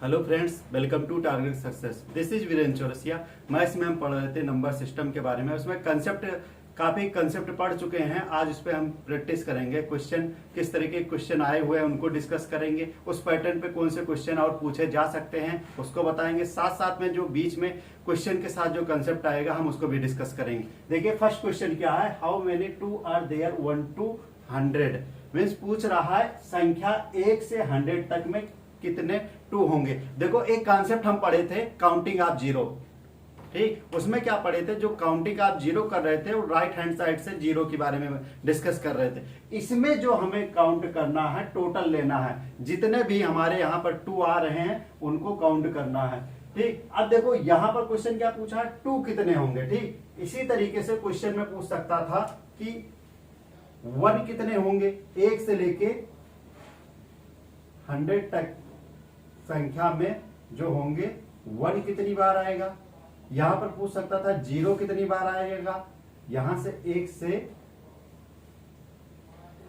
Hello friends, welcome to target success. This is Virendra Chaurasia. Maths में हम पढ़ रहे थे नंबर सिस्टम के बारे में। उसमें काफी कंसेप्ट पढ़ चुके हैं। आज उस पर हम प्रैक्टिस करेंगे। क्वेश्चन किस तरीके के क्वेश्चन आए हुए हैं उनको डिस्कस करेंगे। उस पैटर्न पे कौन से क्वेश्चन और पूछे जा सकते हैं उसको बताएंगे। साथ साथ में जो बीच में क्वेश्चन के साथ जो कंसेप्ट आएगा हम उसको भी डिस्कस करेंगे। देखिए फर्स्ट क्वेश्चन क्या है, how many two are there 1 to 100 means पूछ रहा है संख्या 1 से 100 तक में कितने टू होंगे। देखो एक कॉन्सेप्ट हम पढ़े थे काउंटिंग ऑफ जीरो, ठीक। उसमें क्या पढ़े थे, जो काउंटिंग ऑफ जीरो कर रहे थे वो राइट हैंड साइड से जीरो के बारे में डिस्कस कर रहे थे। इसमें जो हमें काउंट करना है, टोटल लेना है, जितने भी हमारे यहाँ पर टू आ रहे हैं उनको काउंट करना है, ठीक। अब देखो यहाँ पर क्वेश्चन क्या पूछा है, टू कितने होंगे, ठीक। इसी तरीके से क्वेश्चन में पूछ सकता था कि 1 कितने होंगे, 1 से लेके 100 तक संख्या में जो होंगे 1 कितनी बार आएगा। यहां पर पूछ सकता था 0 कितनी बार आएगा। यहां से 1 से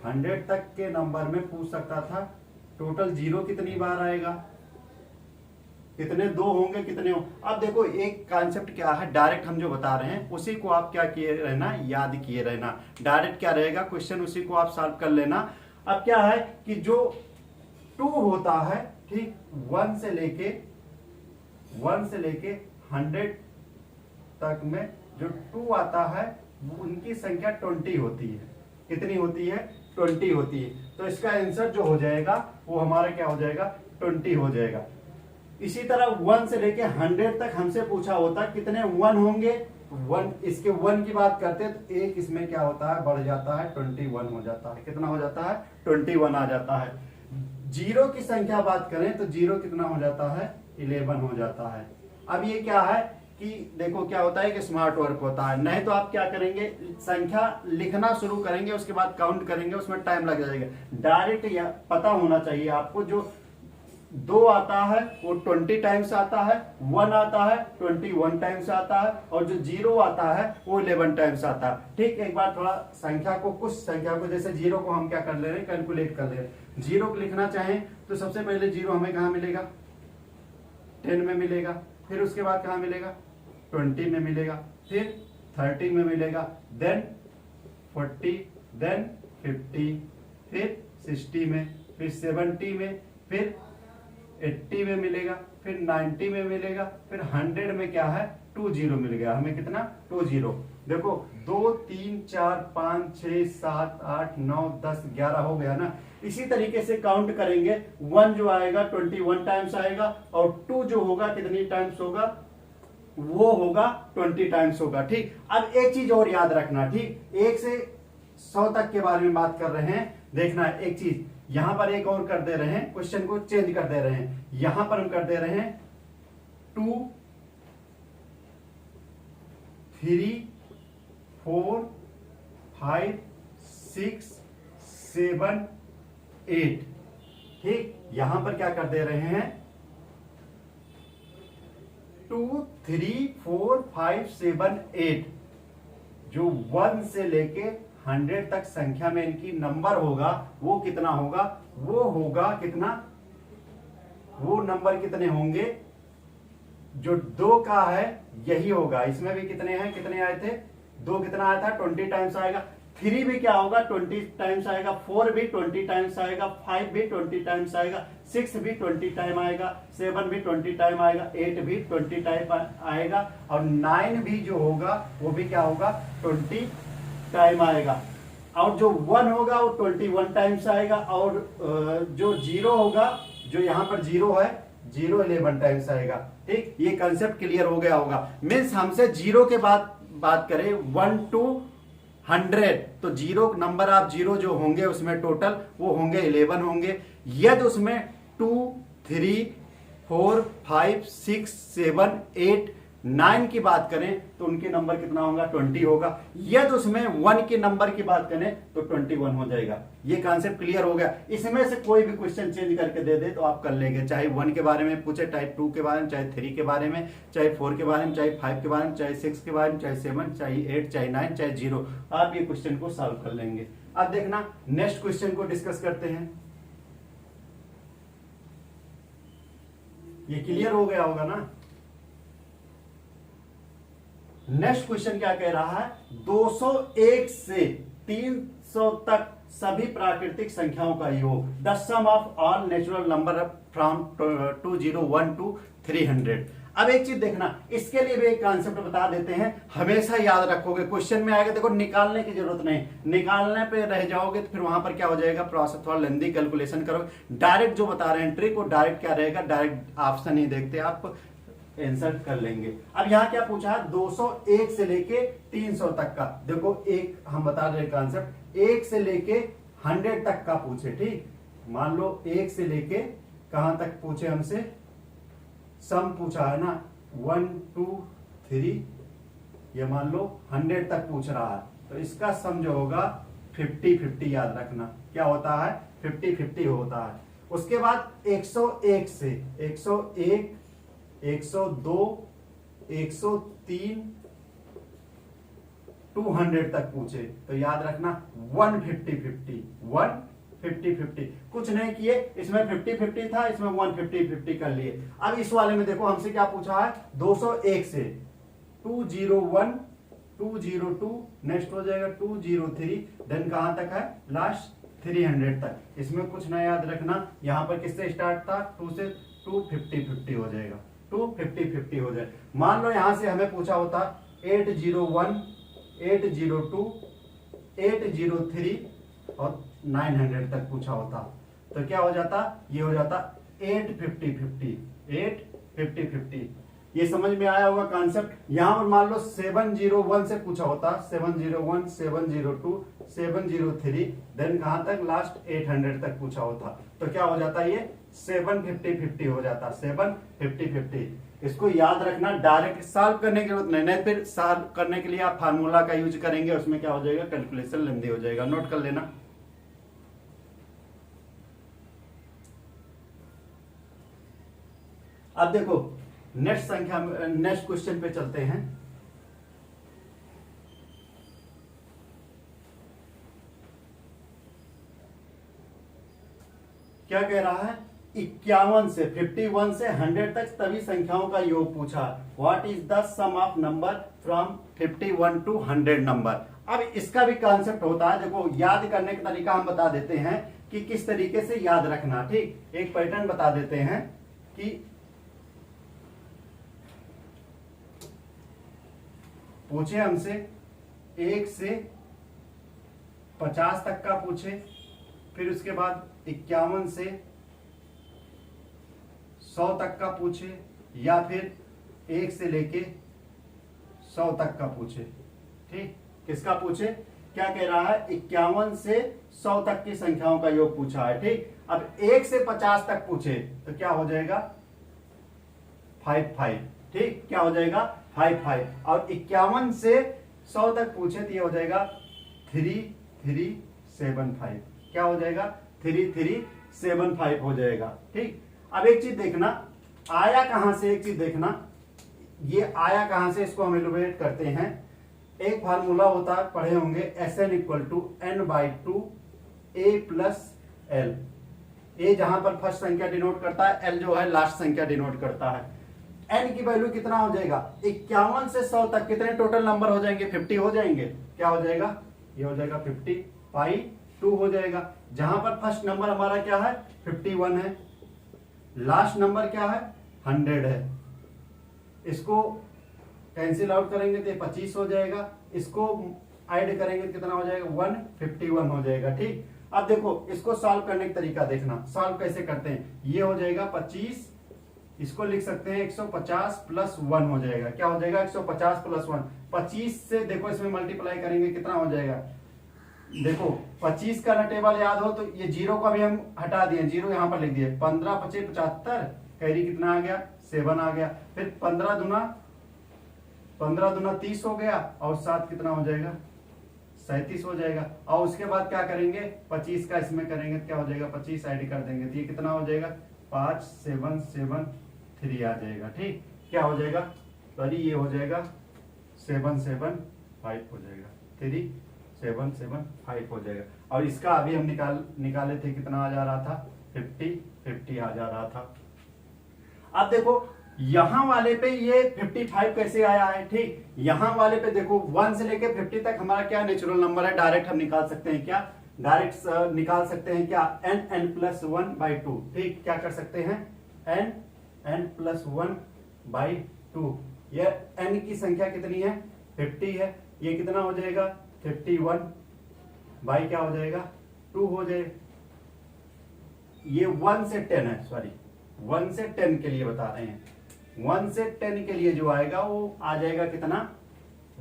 100 तक के नंबर में पूछ सकता था टोटल 0 कितनी बार आएगा, कितने दो होंगे, कितने हो। अब देखो एक कॉन्सेप्ट क्या है, डायरेक्ट हम जो बता रहे हैं उसी को आप क्या किए रहना, याद किए रहना। डायरेक्ट क्या रहेगा क्वेश्चन, उसी को आप सॉल्व कर लेना। अब क्या है कि जो 2 होता है, ठीक, 1 से लेके 100 तक में जो 2 आता है उनकी संख्या 20 होती है। कितनी होती है, 20 होती है। तो इसका आंसर जो हो जाएगा वो हमारा क्या हो जाएगा, 20 हो जाएगा। इसी तरह 1 से लेके 100 तक हमसे पूछा होता कितने 1 होंगे। 1 इसके 1 की बात करते हैं तो एक इसमें क्या होता है, बढ़ जाता है, 21 हो जाता है। कितना हो जाता है, 21 आ जाता है। जीरो की संख्या बात करें तो जीरो कितना हो जाता है, 11 हो जाता है। अब ये क्या है कि देखो क्या होता है कि स्मार्ट वर्क होता है। नहीं तो आप क्या करेंगे, संख्या लिखना शुरू करेंगे उसके बाद काउंट करेंगे, उसमें टाइम लग जाएगा। डायरेक्ट पता होना चाहिए आपको, जो 2 आता है वो 20 टाइम्स आता है, 1 आता है 21 टाइम्स आता है, और जो 0 आता है वो 11 टाइम्स आता है, ठीक। एक बार थोड़ा संख्या को, कुछ संख्या को, जैसे 0 को हम क्या कर ले रहे हैं, कैलकुलेट कर ले रहे हैं। 0 को लिखना चाहें तो सबसे पहले 0 हमें कहाँ मिलेगा, 10 में मिलेगा। फिर उसके बाद कहाँ मिलेगा, 20 में मिलेगा। फिर 30 में मिलेगा, देन 40, देन 50, फिर 60 में, फिर 70 में, फिर 80 में मिलेगा, फिर 90 में मिलेगा, फिर 100 में क्या है, 20 मिल गया हमें। कितना, 20। देखो 2 3 4 5 6 7 8 9 10 11 हो गया ना। इसी तरीके से काउंट करेंगे। 1 जो आएगा 21 टाइम्स आएगा, और 2 जो होगा कितनी टाइम्स होगा, वो होगा 20 टाइम्स होगा, ठीक। अब एक चीज और याद रखना, ठीक। 1 से 100 तक के बारे में बात कर रहे हैं। देखना एक चीज, यहां पर एक और कर दे रहे हैं, क्वेश्चन को चेंज कर दे रहे हैं। यहां पर हम कर दे रहे हैं 2 3 4 5 6 7 8, ठीक। यहां पर क्या कर दे रहे हैं, 2 3 4 5 7 8। जो 1 से लेके 100 तक संख्या में इनकी नंबर होगा वो कितना होगा, वो होगा कितना, वो नंबर कितने होंगे, जो 2 का है यही होगा। इसमें भी कितने हैं, कितने आए थे, 2 कितना आया था, 20 टाइम्स आएगा। 3 भी क्या होगा, 20 टाइम्स आएगा। 4 भी 20 टाइम्स आएगा। 5 भी 20 टाइम्स आएगा। 6 भी 20 टाइम आएगा। 7 भी 20 टाइम आएगा। 8 भी 20 टाइम आएगा। और 9 भी जो होगा वो भी क्या होगा, 20 टाइम आएगा। और जो 1 होगा वो 21 टाइम्स आएगा। और जो 0 होगा, जो यहाँ पर 0 है, 0 11 टाइम्स आएगा, ठीक। ये कंसेप्ट क्लियर हो गया होगा। मीन्स हमसे 0 के बाद बात करें 1 to 100 तो 0 नंबर ऑफ 0 जो होंगे उसमें टोटल वो होंगे 11 होंगे। यदि उसमें 2 3 4 5 6 7 8 9 की बात करें तो उनके नंबर कितना होगा, 20 होगा। यदि उसमें 1 के नंबर की बात करें तो 21 हो जाएगा। ये कॉन्सेप्ट क्लियर हो गया। इसमें से कोई भी क्वेश्चन चेंज करके दे दे तो आप कर लेंगे, चाहे 1 के बारे में पूछे, चाहे 2 के बारे में, चाहे 3 के बारे में, चाहे 4 के बारे में, चाहे 5 के बारे में, चाहे 6 के बारे में, चाहे 7, चाहे 8, चाहे 9, चाहे 0, आप ये क्वेश्चन को सॉल्व कर लेंगे। अब देखना नेक्स्ट क्वेश्चन को डिस्कस करते हैं। ये क्लियर हो गया होगा ना। नेक्स्ट क्वेश्चन क्या कह रहा है, 201 से 300 तक सभी प्राकृतिक संख्याओं का योग, the sum of all natural number from 201 to 300। अब एक चीज देखना, इसके लिए भी एक कॉन्सेप्ट बता देते हैं, हमेशा याद रखोगे, क्वेश्चन में आएगा, देखो निकालने की जरूरत नहीं, निकालने पे रह जाओगे तो फिर वहां पर क्या हो जाएगा, प्रोसेस थोड़ा लेंदी, कैलकुलेशन करोगे। डायरेक्ट जो बता रहे हैं ट्रिक, वो डायरेक्ट क्या रहेगा, डायरेक्ट ऑप्शन ही देखते आप आंसर कर लेंगे। अब यहाँ क्या पूछा है, 201 से लेके 300 तक का, देखो एक हम बता रहे हैं कॉन्सेप्ट, 1 से लेके 100 तक का पूछे, ठीक, मान लो 1 से लेके कहां तक पूछे हमसे, सम पूछा है ना, 1 2 3, ये मान लो 100 तक पूछ रहा है, तो इसका सम जो होगा 50-50, याद रखना क्या होता है, 50-50 होता है। उसके बाद 101 से 101, 102, 103, 200 तक पूछे, तो याद रखना 150-50, 150-50, कुछ नहीं किए, इसमें 50-50 था, इसमें 150-50 कर लिए। अब इस वाले में देखो हमसे क्या पूछा है, 201 से 201, 202, नेक्स्ट हो जाएगा 203, देन कहां तक है, लास्ट 300 तक। इसमें कुछ नया याद रखना, यहां पर किससे स्टार्ट था, 2 से 250-50 हो जाएगा, 250-50 हो जाए। मान लो यहां से हमें पूछा होता 801, 802, 803 और 900 तक पूछा होता, तो क्या हो जाता, ये हो जाता 850-50, 850-50। ये समझ में आया होगा कॉन्सेप्ट। यहां पर मान लो 701 से पूछा होता, 701, 702, 703, देन कहां तक, लास्ट 800 तक पूछा होता, तो क्या हो जाता, ये 750-50 हो जाता, 750-50। इसको याद रखना, डायरेक्ट सॉल्व करने की जरूरत नहीं, फिर सॉल्व करने के लिए आप फार्मूला का यूज करेंगे, उसमें क्या हो जाएगा, कैलकुलेशन लेंदी हो जाएगा, नोट कर लेना। अब देखो नेक्स्ट क्वेश्चन पे चलते हैं। क्या कह रहा है, 51 से 51 से 100 तक सभी संख्याओं का योग पूछा, what is the sum of number from 51 to 100 number. अब इसका भी कॉन्सेप्ट होता है, देखो याद करने का तरीका हम बता देते हैं कि किस तरीके से याद रखना, ठीक, एक पैटर्न बता देते हैं कि पूछे हमसे 1 से 50 तक का पूछे, फिर उसके बाद 51 से 100 तक का पूछे, या फिर 1 से लेके 100 तक का पूछे, ठीक, किसका पूछे, क्या कह रहा है, 51 से 100 तक की संख्याओं का योग पूछा है, ठीक। अब 1 से 50 तक पूछे तो क्या हो जाएगा, 5-5, ठीक, क्या हो जाएगा, 5-5। और 51 से 100 तक पूछे तो ये हो जाएगा 3-3-7-5, क्या हो जाएगा, 3-3-7-5 हो जाएगा, ठीक। अब एक चीज देखना, आया कहां से, एक चीज देखना, ये आया कहां से, इसको हम इलुस्ट्रेट करते हैं। एक फार्मूला होता है, पढ़े होंगे, Sn = n/2 a plus l। ए जहां पर फर्स्ट संख्या डिनोट करता है, एल जो है लास्ट संख्या डिनोट करता है। एन की वैल्यू कितना हो जाएगा, 51 से 100 तक कितने टोटल नंबर हो जाएंगे, 50 हो जाएंगे, क्या हो जाएगा, ये हो जाएगा 50/2 हो जाएगा। जहां पर फर्स्ट नंबर हमारा क्या है, 51 है, लास्ट नंबर क्या है, 100 है, इसको कैंसिल आउट करेंगे तो 25 हो जाएगा, इसको ऐड करेंगे तो कितना हो जाएगा, 151 हो जाएगा, ठीक। अब देखो इसको सॉल्व करने का तरीका देखना, सॉल्व कैसे करते हैं, ये हो जाएगा 25, इसको लिख सकते हैं 150 प्लस 1 हो जाएगा, क्या हो जाएगा, 150 प्लस 1, 25 से देखो इसमें मल्टीप्लाई करेंगे कितना हो जाएगा, देखो 25 का टेबल याद हो तो ये जीरो का भी हम हटा दिए, जीरो यहां पर लिख दिए, 15-25 75, कैरी कितना आ गया, 7 आ गया, फिर 15 दूना 30 हो गया, और 7 कितना हो जाएगा, 37 हो जाएगा। और उसके बाद क्या करेंगे, 25 का इसमें करेंगे तो क्या हो जाएगा, 25 ऐड कर देंगे तो ये कितना हो जाएगा, 5773 आ जाएगा, ठीक, क्या हो जाएगा, सॉरी ये हो जाएगा 775 हो जाएगा, 3775 हो जाएगा। और इसका अभी हम निकाले थे, कितना आ जा रहा था, 50 आ जा रहा था। अब देखो यहां वाले पे ये 55 कैसे आया है, ठीक। यहां वाले पे देखो 1 से लेके 50 तक हमारा क्या नेचुरल नंबर है, डायरेक्ट हम निकाल सकते हैं, क्या डायरेक्ट निकाल सकते हैं, क्या n+1/2, ठीक। क्या कर सकते हैं, n+1/2। ये n की संख्या कितनी है, 50 है। ये कितना हो जाएगा, 51 बाई क्या हो जाएगा, 2 हो जाएगा। ये 1 से 10 है, सॉरी 1 से 10 के लिए बता रहे हैं। 1 से 10 के लिए जो आएगा वो आ जाएगा कितना,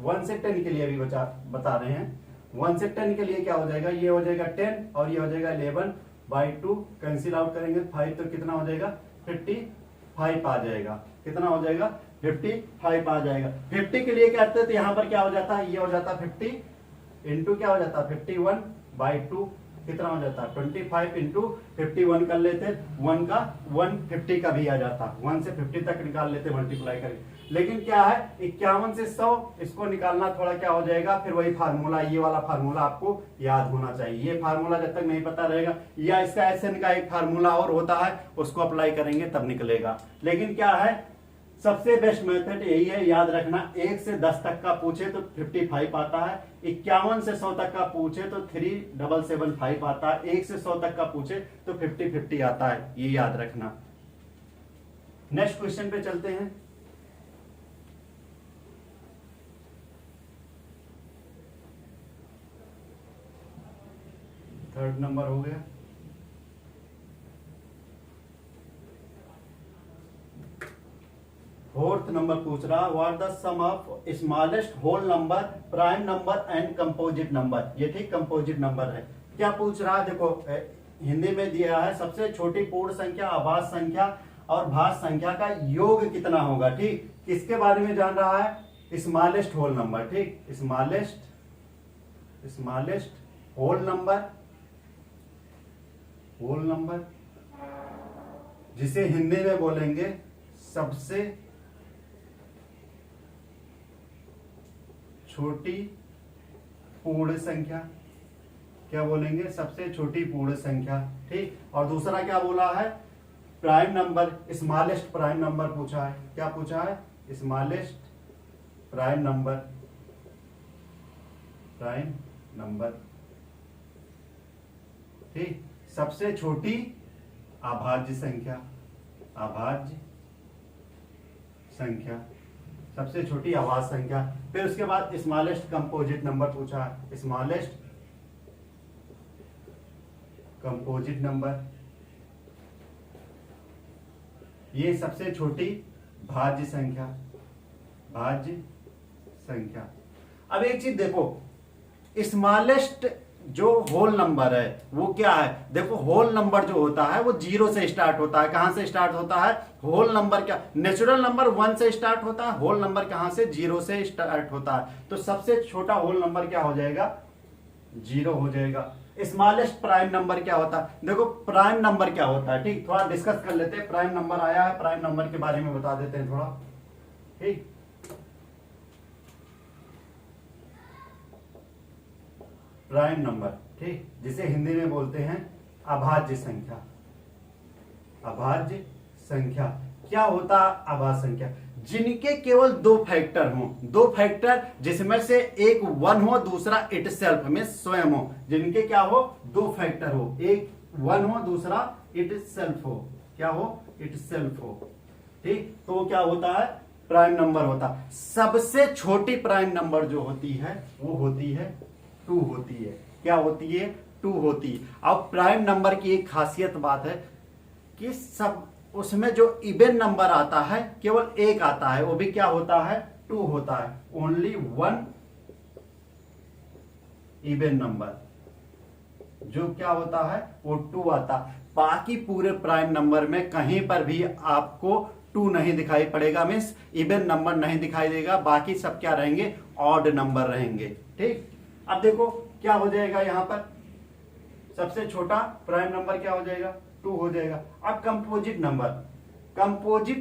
1 से 10 के लिए अभी बता रहे हैं। 1 से 10 के लिए क्या हो जाएगा, ये हो जाएगा 10 और ये हो जाएगा 11/2। कैंसिल आउट करेंगे 5 तो कितना हो जाएगा, 55 आ जाएगा। कितना हो जाएगा, 55 आ जाएगा। 50 के लिए क्या करते हैं, तो यहाँ पर क्या हो जाता है, ये हो जाता 50 इंटू क्या हो जाता, 51/2। कितना हो जाता, 25 इंटू 51 कर लेते, 1 का 150 का भी आ जाता, 1 से 50 तक निकाल लेते मल्टीप्लाई करके। लेकिन क्या है, 51 से 100 इसको निकालना थोड़ा क्या हो जाएगा, फिर वही फार्मूला, ये वाला फार्मूला आपको याद होना चाहिए। ये फार्मूला जब तक नहीं पता रहेगा, या इसका SN का एक फार्मूला और होता है, उसको अप्लाई करेंगे तब निकलेगा। लेकिन क्या है, सबसे बेस्ट मेथड यही है, याद रखना। 1 से 10 तक का पूछे तो 55 आता है, 51 से 100 तक का पूछे तो 3775 आता है, 1 से 100 तक का पूछे तो 50-50 आता है, ये याद रखना। नेक्स्ट क्वेश्चन पे चलते हैं। थर्ड नंबर हो गया। फोर्थ नंबर पूछ रहा, what the sum of smallest whole number, prime number and composite number. ये ठीक कंपोजिट नंबर है। क्या पूछ रहा है, देखो हिंदी में दिया है, सबसे छोटी पूर्ण संख्या, अभाज्य संख्या और भाज्य संख्या का योग कितना होगा, ठीक। किसके बारे में जान रहा है, स्मॉलेस्ट होल नंबर, ठीक। स्मॉलेस्ट होल नंबर जिसे हिंदी में बोलेंगे सबसे छोटी पूर्ण संख्या। क्या बोलेंगे, सबसे छोटी पूर्ण संख्या, ठीक। और दूसरा क्या बोला है, prime number, smallest prime number पूछा है। क्या पूछा है, स्मॉलेस्ट प्राइम नंबर, ठीक। सबसे छोटी अभाज्य संख्या, सबसे छोटी अभाज्य संख्या। फिर उसके बाद स्मॉलेस्ट कंपोजिट नंबर पूछा है, स्मॉलेस्ट कंपोजिट नंबर, ये सबसे छोटी भाज्य संख्या। अब एक चीज देखो, स्मॉलेस्ट जो होल नंबर है वो क्या है, देखो होल नंबर जो होता है वो 0 से स्टार्ट होता है। कहां से स्टार्ट होता है, होल नंबर क्या, नेचुरल नंबर 1 से स्टार्ट होता है, होल नंबर कहां से, 0 से स्टार्ट होता है। तो सबसे छोटा होल नंबर क्या हो जाएगा, 0 हो जाएगा। स्मॉलेस्ट प्राइम नंबर क्या होता है, देखो प्राइम नंबर क्या होता है, ठीक। थोड़ा डिस्कस कर लेते हैं, प्राइम नंबर आया है, प्राइम नंबर के बारे में बता देते हैं थोड़ा, ठीक। प्राइम नंबर, ठीक, जिसे हिंदी में बोलते हैं अभाज्य संख्या। क्या होता है अभाज्य संख्या, जिनके केवल 2 फैक्टर हों, 2 फैक्टर जिसमें से एक 1 हो, दूसरा इट सेल्फ में स्वयं हो। जिनके क्या हो, 2 फैक्टर हो, एक 1 हो, दूसरा इट सेल्फ हो। क्या हो, इट सेल्फ हो, ठीक। तो क्या होता है, प्राइम नंबर होता। सबसे छोटी प्राइम नंबर जो होती है वो होती है 2 होती है। क्या होती है, 2 होती है। अब प्राइम नंबर की एक खासियत बात है कि सब उसमें जो इवन नंबर आता है केवल एक आता है, वो भी क्या होता है, 2 होता है। ओनली 1 इवन नंबर जो क्या होता है वो 2 आता। बाकी पूरे प्राइम नंबर में कहीं पर भी आपको 2 नहीं दिखाई पड़ेगा, मीन्स इवन नंबर नहीं दिखाई देगा। बाकी सब क्या रहेंगे, ऑड नंबर रहेंगे, ठीक। अब देखो क्या हो जाएगा, यहां पर सबसे छोटा प्राइम नंबर क्या हो जाएगा, 2 हो जाएगा। अब कंपोजिट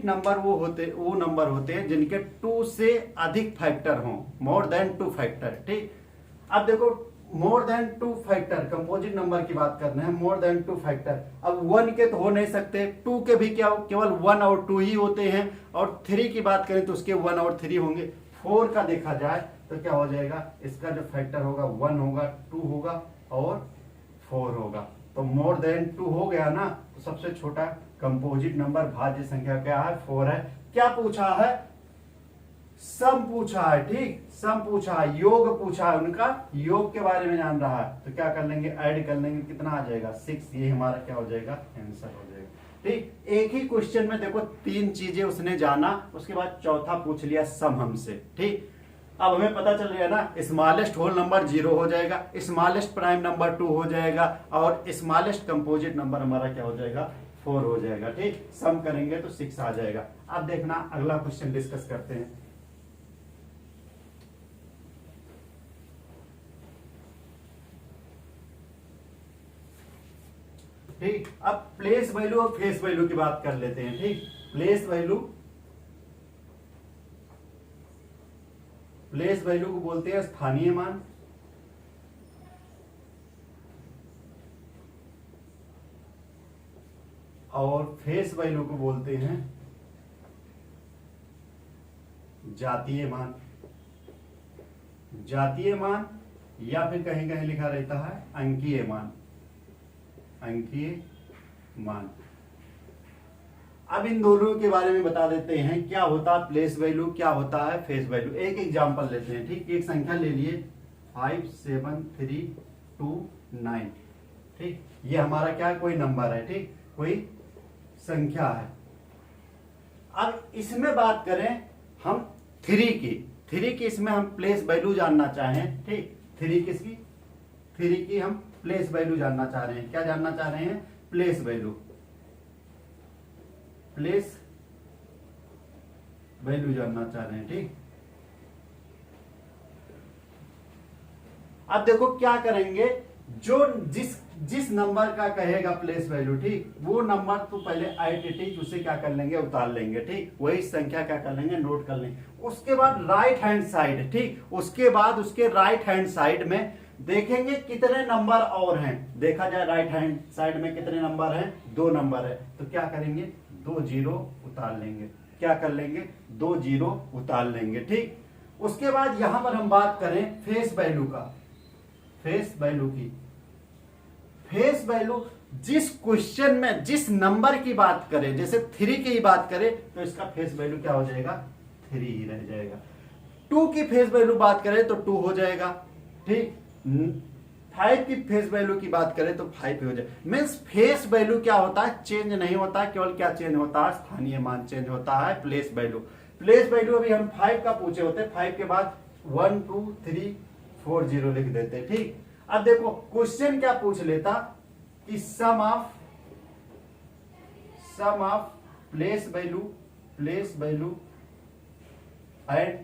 नंबर वो नंबर होते हैं जिनके 2 से अधिक फैक्टर हों, मोर देन 2 फैक्टर, ठीक। अब देखो more than 2 factor, composite number की बात कर रहे हैं, मोर देन 2 फैक्टर। अब 1 के तो हो नहीं सकते, 2 के भी क्या केवल 1 और 2 ही होते हैं, और 3 की बात करें तो उसके 1 और 3 होंगे। 4 का देखा जाए तो क्या हो जाएगा, इसका जो फैक्टर होगा 1 होगा, 2 होगा और 4 होगा। तो मोर देन 2 हो गया ना, तो सबसे छोटा कंपोजिट नंबर भाज्य संख्या क्या है, 4 है। क्या पूछा है, सम पूछा है, ठीक, सम पूछा है, योग पूछा है, उनका योग के बारे में जान रहा है, तो क्या कर लेंगे, ऐड कर लेंगे, कितना आ जाएगा 6, ये हमारा क्या हो जाएगा, आंसर हो जाएगा। ठीक, एक ही क्वेश्चन में देखो 3 चीजें उसने जाना, उसके बाद चौथा पूछ लिया सम हमसे। ठीक, अब हमें पता चल गया ना, स्मॉलेस्ट होल नंबर 0 हो जाएगा, स्मॉलेस्ट प्राइम नंबर 2 हो जाएगा, और स्मॉलेस्ट कंपोजिट नंबर हमारा क्या हो जाएगा, 4 हो जाएगा। ठीक, सम करेंगे तो 6 आ जाएगा। अब देखना अगला क्वेश्चन डिस्कस करते हैं। ठीक, अब प्लेस वैल्यू और फेस वैल्यू की बात कर लेते हैं। ठीक, प्लेस वैल्यू, प्लेस वैल्यू को बोलते हैं स्थानीय मान, और फेस वैल्यू को बोलते हैं जातीय मान। जातीय मान या फिर कहीं कहीं लिखा रहता है अंकीय मान, अंकीय मान। अब इन दोनों के बारे में बता देते हैं, क्या होता है प्लेस वैल्यू, क्या होता है फेस वैल्यू। एक एग्जांपल लेते हैं। ठीक, एक संख्या ले लिए 57329। ठीक, ये हमारा क्या है, कोई नंबर है, ठीक, कोई संख्या है। अब इसमें बात करें हम 3 की इसमें हम प्लेस वैल्यू जानना चाहें। ठीक, 3 किसकी, 3 की हम प्लेस वैल्यू जानना चाह रहे हैं। क्या जानना चाह रहे हैं, प्लेस वैल्यू, प्लेस वैल्यू जानना चाह रहे हैं। ठीक, अब देखो क्या करेंगे, जो जिस नंबर का कहेगा प्लेस वैल्यू, ठीक, वो नंबर तो पहले आइडेंटिटी उसे क्या कर लेंगे, उतार लेंगे। ठीक, वही संख्या क्या कर लेंगे, नोट कर लेंगे। उसके बाद राइट हैंड साइड, ठीक, उसके बाद उसके राइट हैंड साइड में देखेंगे कितने नंबर और हैं। देखा जाए राइट हैंड साइड में कितने नंबर हैं, 2 नंबर है, तो क्या करेंगे, 2 जीरो उतार लेंगे। क्या कर लेंगे, 2 जीरो उतार लेंगे। ठीक, उसके बाद यहां पर हम बात करें फेस वैल्यू का, फेस वैल्यू की, फेस वैल्यू जिस क्वेश्चन में जिस नंबर की बात करें, जैसे 3 की ही बात करें तो इसका फेस वैल्यू क्या हो जाएगा, 3 ही रह जाएगा। 2 की फेस वैल्यू बात करें तो 2 हो जाएगा। ठीक, 5 की फेस वैल्यू की बात करें तो 5 हो जाए। मीन्स फेस वैल्यू क्या होता है, चेंज नहीं होता, केवल क्या चेंज होता है, स्थानीय मान चेंज होता है। प्लेस वैल्यू, प्लेस वैल्यू अभी हम 5 का पूछे होते, 5 के बाद 1 2 3 4 0 लिख देते। ठीक, अब देखो क्वेश्चन क्या पूछ लेता कि sum of place value and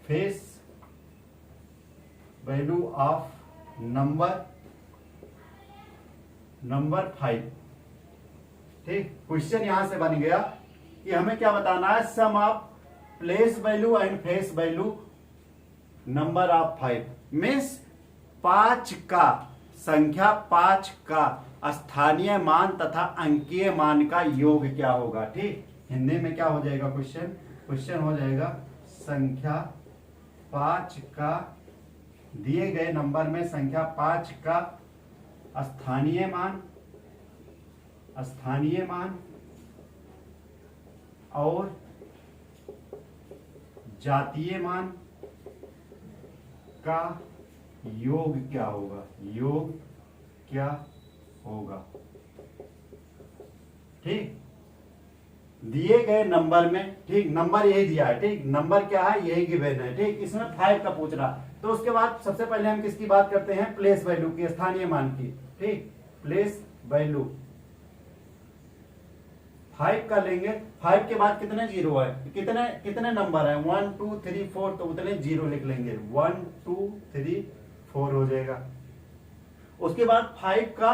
face value of number 5। ठीक, क्वेश्चन यहां से बन गया कि हमें क्या बताना है, sum of place value and face value number of 5। Means 5 का, संख्या 5 का स्थानीय मान तथा अंकीय मान का योग क्या होगा। ठीक, हिंदी में क्या हो जाएगा क्वेश्चन हो जाएगा, संख्या 5 का, दिए गए नंबर में संख्या 5 का स्थानीय मान और जातीय मान का योग क्या होगा। ठीक, दिए गए नंबर में, ठीक, नंबर यही दिया है। ठीक, नंबर क्या है, यही गिवन है। ठीक, इसमें 5 का पूछ रहा, तो उसके बाद सबसे पहले हम किसकी बात करते हैं, प्लेस वैल्यू की, स्थानीय मान की। ठीक, प्लेस वैल्यू 5 का लेंगे। 5 के बाद कितने जीरो है, कितने नंबर है, 1 2 3 4, तो उतने जीरो लिख लेंगे, 1 2 3 4 हो जाएगा। उसके बाद 5 का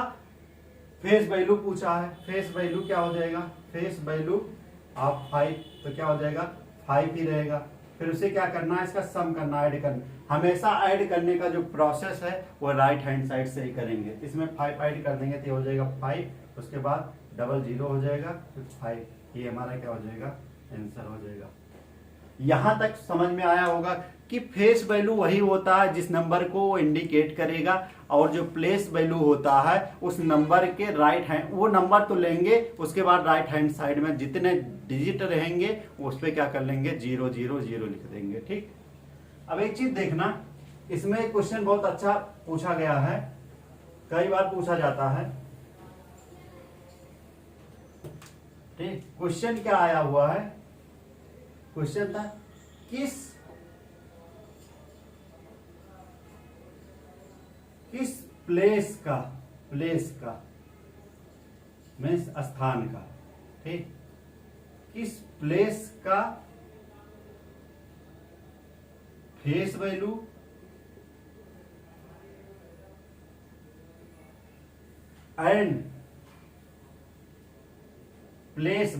फेस वैल्यू पूछा है, फेस वैल्यू क्या हो जाएगा, फेस वैल्यू ऑफ 5, तो क्या हो जाएगा, 5 ही रहेगा। फिर उसे क्या करना है, इसका सम करना, ऐड करना। हमेशा ऐड करने का जो प्रोसेस है वो राइट हैंड साइड से ही करेंगे। इसमें 5 ऐड कर देंगे तो ये हो जाएगा 5, उसके बाद डबल 0 हो जाएगा, फिर 5, ये हमारा क्या हो जाएगा, आंसर हो जाएगा। यहां तक समझ में आया होगा कि फेस वैल्यू वही होता है जिस नंबर को वो इंडिकेट करेगा, और जो प्लेस वैल्यू होता है उस नंबर के राइट हैंड, वो नंबर तो लेंगे, उसके बाद राइट हैंड साइड में जितने डिजिट रहेंगे उस पर क्या कर लेंगे, 0 0 0 लिख देंगे। ठीक, अब एक चीज देखना, इसमें क्वेश्चन बहुत अच्छा पूछा गया है, कई बार पूछा जाता है। ठीक, क्वेश्चन क्या आया हुआ है, क्वेश्चन था किस प्लेस का मीन्स स्थान का, ठीक, किस प्लेस का face value and place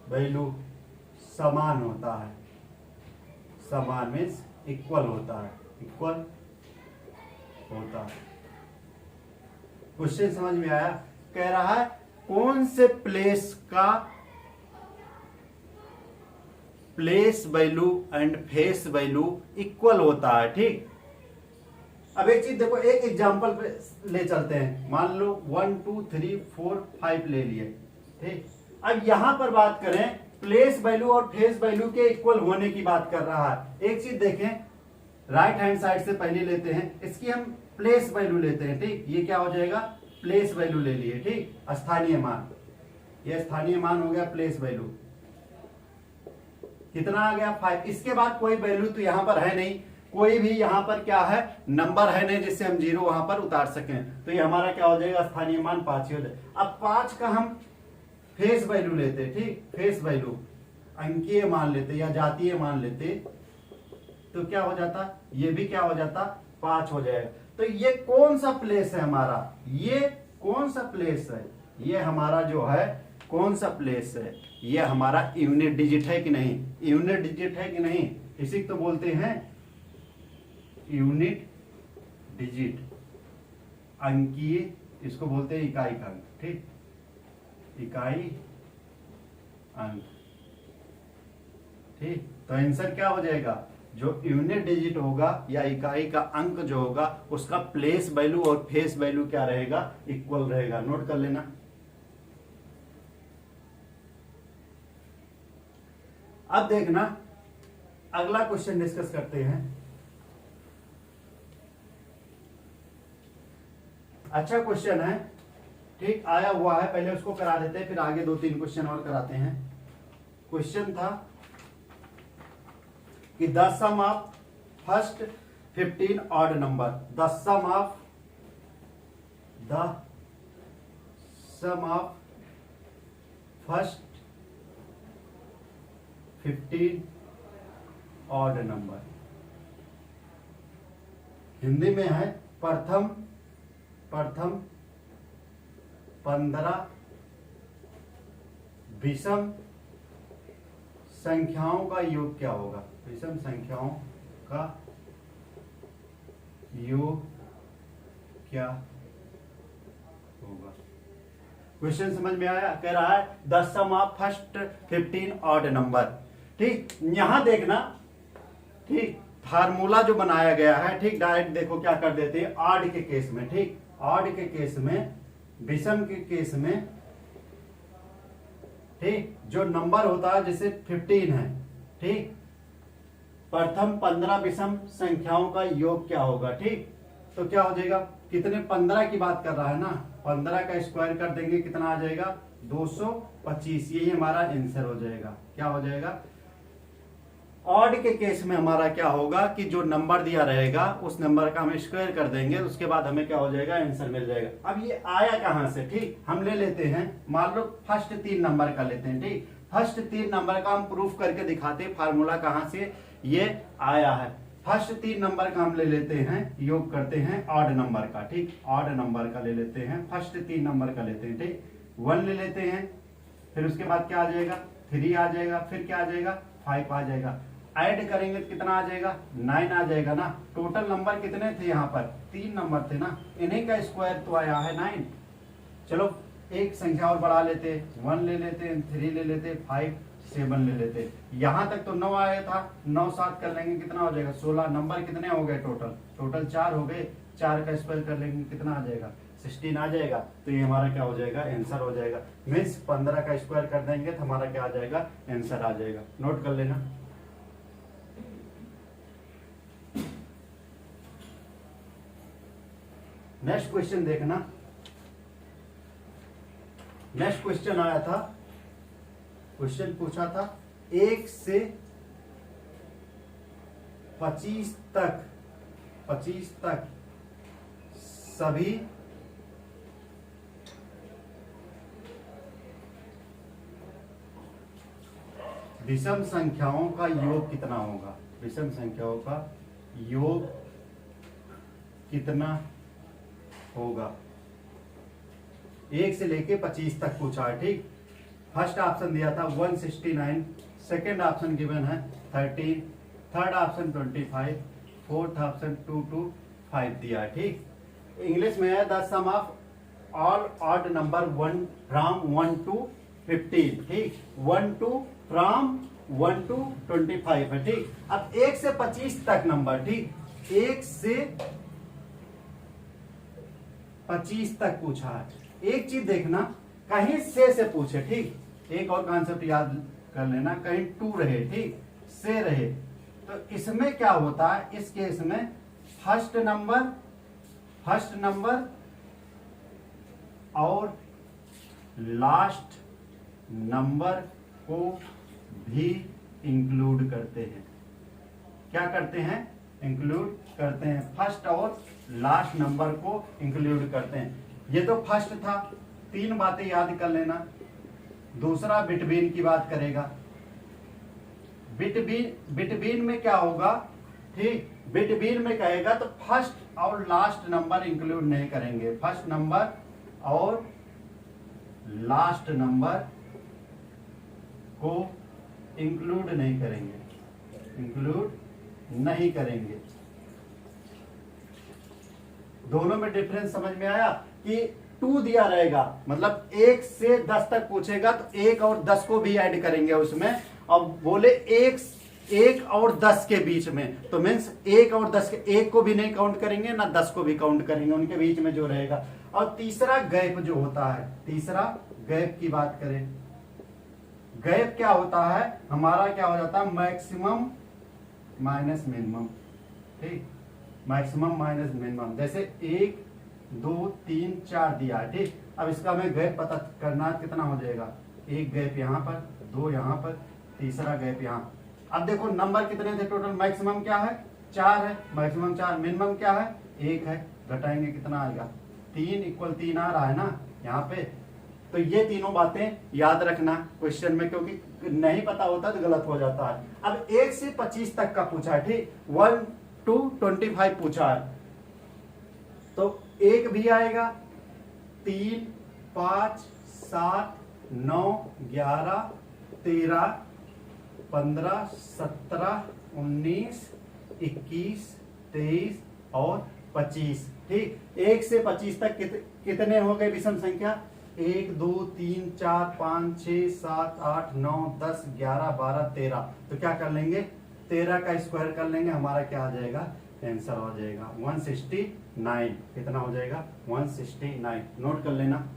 value समान होता है। समान मीन्स इक्वल होता है, इक्वल होता है। क्वेश्चन समझ में आया? कह रहा है कौन से प्लेस का place value and face value equal होता है। ठीक, अब एक चीज देखो, एक एग्जांपल पे ले चलते हैं। मान लो 1 2 3 4 5 ले लिए। ठीक, अब यहां पर बात करें प्लेस वैल्यू और फेस वैल्यू के इक्वल होने की बात कर रहा है। एक चीज देखें, राइट हैंड साइड से पहले लेते हैं, इसकी हम प्लेस वैल्यू लेते हैं। ठीक, ये क्या हो जाएगा, प्लेस वैल्यू ले लिए। ठीक, स्थानीय मान, ये स्थानीय मान हो गया प्लेस वैल्यू। कितना आ गया, 5। इसके बाद कोई वैल्यू तो यहां पर है नहीं, कोई भी यहां पर क्या है, नंबर है नहीं जिससे हम 0 वहां पर उतार सकें, तो ये हमारा क्या हो जाएगा, स्थानीय मान 5 ही हो जाएगा। अब 5 का हम फेस वैल्यू लेते, ठीक, फेस वैल्यू अंकीय मान लेते या जातीय मान लेते, तो क्या हो जाता, ये भी क्या हो जाता, 5 हो जाएगा। तो ये कौन सा प्लेस है हमारा, ये कौन सा प्लेस है, ये हमारा जो है कौन सा प्लेस है, ये हमारा यूनिट डिजिट है कि नहीं, यूनिट डिजिट है कि नहीं, इसी को तो बोलते हैं यूनिट डिजिट, अंकीय, इसको बोलते हैं इकाई का अंक। ठीक, इकाई अंक। ठीक, तो आंसर क्या हो जाएगा, जो यूनिट डिजिट होगा या इकाई का अंक जो होगा उसका प्लेस वैल्यू और फेस वैल्यू क्या रहेगा, इक्वल रहेगा। नोट कर लेना। अब देखना अगला क्वेश्चन डिस्कस करते हैं। अच्छा क्वेश्चन है, ठीक, आया हुआ है, पहले उसको करा देते हैं, फिर आगे 2-3 क्वेश्चन और कराते हैं। क्वेश्चन था कि the sum of first 15 odd number, the sum of first 15 odd number, Hindi में है प्रथम 15 विषम संख्याओं का योग क्या होगा, विषम संख्याओं का योग क्या होगा। क्वेश्चन समझ में आया? कह रहा है the sum of first 15 odd number. ठीक, यहां देखना, ठीक, फार्मूला जो बनाया गया है, ठीक, डायरेक्ट देखो क्या कर देते हैं, ऑड के केस में, ठीक, ऑड के केस में, विषम के केस में, ठीक, जो नंबर होता है जैसे 15 है, ठीक, प्रथम 15 विषम संख्याओं का योग क्या होगा। ठीक, तो क्या हो जाएगा, कितने, 15 की बात कर रहा है ना, 15 का स्क्वायर कर देंगे, कितना आ जाएगा, 225। यही हमारा आंसर हो जाएगा। क्या हो जाएगा, ऑड के केस में हमारा क्या होगा कि जो नंबर दिया रहेगा उस नंबर का हम स्क्वायर कर देंगे, उसके बाद हमें क्या हो जाएगा, आंसर मिल जाएगा। अब ये आया कहां से, ठीक, हम ले लेते हैं, मान लो फर्स्ट 3 नंबर का लेते हैं। ठीक, फर्स्ट 3 नंबर का हम प्रूफ करके दिखाते हैं, फार्मूला कहां से ये आया है। फर्स्ट 3 नंबर का हम ले लेते हैं, योग करते हैं ऑड नंबर का। ठीक, ऑड नंबर का ले लेते हैं, फर्स्ट 3 नंबर का लेते हैं। ठीक, 1 ले लेते हैं, फिर उसके बाद क्या आ जाएगा 3 आ जाएगा, फिर क्या आ जाएगा 5 आ जाएगा। ऐड करेंगे तो कितना आ जाएगा 9 आ जाएगा ना। टोटल नंबर कितने थे यहाँ पर 3 नंबर थे ना, इन्हीं का स्क्वायर तो आया है 9। चलो एक संख्या और बढ़ा लेते, 1 ले लेते, 3 ले लेते, 5 7 ले लेते। यहाँ तक तो 9 आया था, 9 7 कर लेंगे कितना हो जाएगा 16। नंबर कितने हो गए टोटल 4 हो गए। 4 का स्क्वायर कर लेंगे कितना आ जाएगा 16 आ जाएगा। तो ये हमारा क्या हो जाएगा आंसर हो जाएगा। मीन्स 15 का स्क्वायर कर देंगे तो हमारा क्या आ जाएगा आंसर आ जाएगा। नोट कर लेना। नेक्स्ट क्वेश्चन देखना। नेक्स्ट क्वेश्चन आया था, क्वेश्चन पूछा था 1 से 25 तक सभी विषम संख्याओं का योग कितना होगा। विषम संख्याओं का योग कितना होगा। 1 से लेके 25 तक पूछा है, ठीक। फर्स्ट ऑप्शन दिया था 169, सेकेंड ऑप्शन गिवन है 13, third option 25, fourth option 2 to 5 दिया है, ठीक। इंग्लिश में है the sum of all odd number 1 from 1 to 15, ठीक। 1 to फ्रॉम 1 to 25 है, ठीक। अब 1 से 25 तक नंबर, ठीक। 1 से 25 तक पूछा है। एक चीज देखना, कहीं से पूछे, ठीक। एक और कॉन्सेप्ट याद कर लेना, कहीं टू रहे, ठीक, से रहे, तो इसमें क्या होता है, इस केस में फर्स्ट नंबर और लास्ट नंबर को भी इंक्लूड करते हैं। क्या करते हैं इंक्लूड करते हैं, फर्स्ट और लास्ट नंबर को इंक्लूड करते हैं। ये तो फर्स्ट था, 3 बातें याद कर लेना। दूसरा बिटवीन की बात करेगा। बिटवीन में क्या होगा, ठीक। बिटवीन में कहेगा तो फर्स्ट और लास्ट नंबर इंक्लूड नहीं करेंगे। फर्स्ट नंबर और लास्ट नंबर को इंक्लूड नहीं करेंगे। दोनों में डिफरेंस समझ में आया कि 2 दिया रहेगा, मतलब 1 से 10 तक पूछेगा तो 1 और 10 को भी ऐड करेंगे उसमें। अब बोले 1 और 10 के बीच में, तो मीन्स 1 और 10 के 1 को भी नहीं काउंट करेंगे ना 10 को भी काउंट करेंगे, उनके बीच में जो रहेगा। और तीसरा गैप जो होता है, तीसरा गैप की बात करें, गैप क्या होता है हमारा, क्या हो जाता है मैक्सिमम माइनस मिनिमम, ठीक। मैक्सिमम माइनस मिनिमम, जैसे 1 2 3 4 दिया है, ठीक। अब इसका हमें गैप पता करना कितना हो जाएगा, 1 गैप यहाँ पर, 2 यहाँ पर, तीसरा गैप यहाँ। अब देखो नंबर कितने थे टोटल, मैक्सिमम क्या है 4 है, मैक्सिमम 4, मिनिमम क्या है 1 है, घटाएंगे कितना आएगा 3 इक्वल 3 आ रहा है ना यहाँ पे। तो ये तीनों बातें याद रखना क्वेश्चन में, क्योंकि नहीं पता होता तो गलत हो जाता है। अब 1 से 25 तक का पूछा है, ठीक। 1 to 25 पूछा है, तो 1 भी आएगा, 3 5 7 9 11 13 15 17 19 21 23 और 25, ठीक। 1 से 25 तक कितने हो गए विषम संख्या, 1 2 3 4 5 6 7 8 9 10 11 12 13। तो क्या कर लेंगे 13 का स्क्वायर कर लेंगे, हमारा क्या आ जाएगा आंसर हो जाएगा 169। कितना हो जाएगा 169। नोट कर लेना।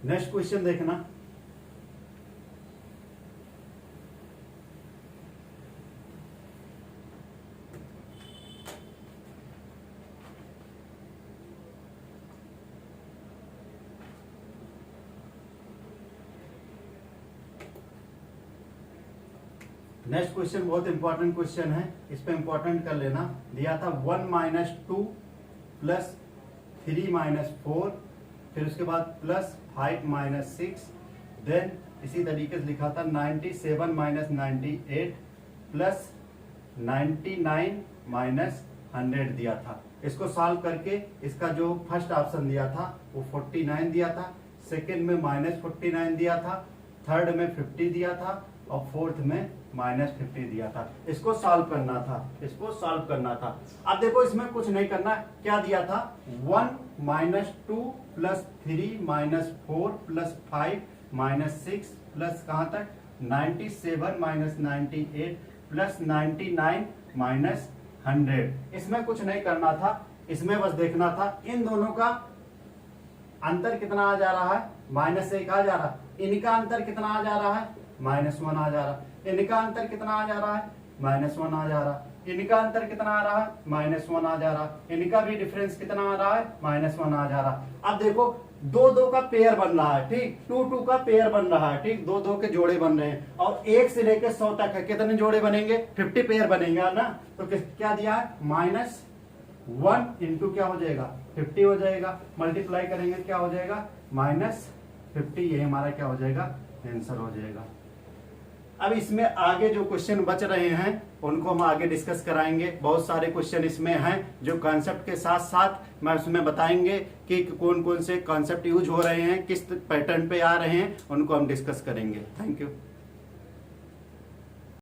नेक्स्ट क्वेश्चन देखना। नेक्स्ट क्वेश्चन बहुत इंपॉर्टेंट क्वेश्चन है, इस पे इंपॉर्टेंट कर लेना। दिया था 1 - 2 + 3 - 4, फिर उसके बाद +5 - 6, देन इसी तरीके से लिखा था 97 - 98 + 99 माइनस 100 दिया था। इसको सॉल्व करके इसका जो फर्स्ट ऑप्शन दिया था वो 49 दिया था, सेकंड में माइनस 49 दिया था, थर्ड में 50 दिया था और फोर्थ में माइनस 50 दिया था। इसको सॉल्व करना था, इसको सॉल्व करना था। अब देखो इसमें कुछ नहीं करना, क्या दिया था 1 minus 2 plus 3 minus 4 plus 5 minus 6 plus कहाँ तक 97 माइनस 98 प्लस 99 माइनस 100। इसमें कुछ नहीं करना था, इसमें बस देखना था इन दोनों का अंतर कितना आ जा रहा है, -1 आ जा रहा है। इनका अंतर कितना आ जा रहा है, -1 आ जा रहा है। इनका अंतर कितना आ जा रहा है, -1 आ जा रहा है। इनका अंतर कितना आ रहा है, -1 आ जा रहा है। इनका भी डिफरेंस कितना आ रहा है, -1 आ जा रहा है। अब देखो 2-2 का पेयर बन रहा है, ठीक, 2-2 का पेयर बन रहा है, ठीक, 2-2 के जोड़े बन रहे हैं और 1 से लेकर 100 तक है। कितने जोड़े बनेंगे, 50 पेयर बनेगा ना। तो क्या दिया है, -1 इंटू क्या हो जाएगा 50 हो जाएगा, मल्टीप्लाई करेंगे क्या हो जाएगा -50। ये हमारा क्या हो जाएगा, आंसर हो जाएगा। अब इसमें आगे जो क्वेश्चन बच रहे हैं उनको हम आगे डिस्कस कराएंगे। बहुत सारे क्वेश्चन इसमें हैं जो कॉन्सेप्ट के साथ साथ मैं उसमें बताएंगे कि कौन कौन से कॉन्सेप्ट यूज हो रहे हैं, किस पैटर्न पे आ रहे हैं, उनको हम डिस्कस करेंगे। Thank you.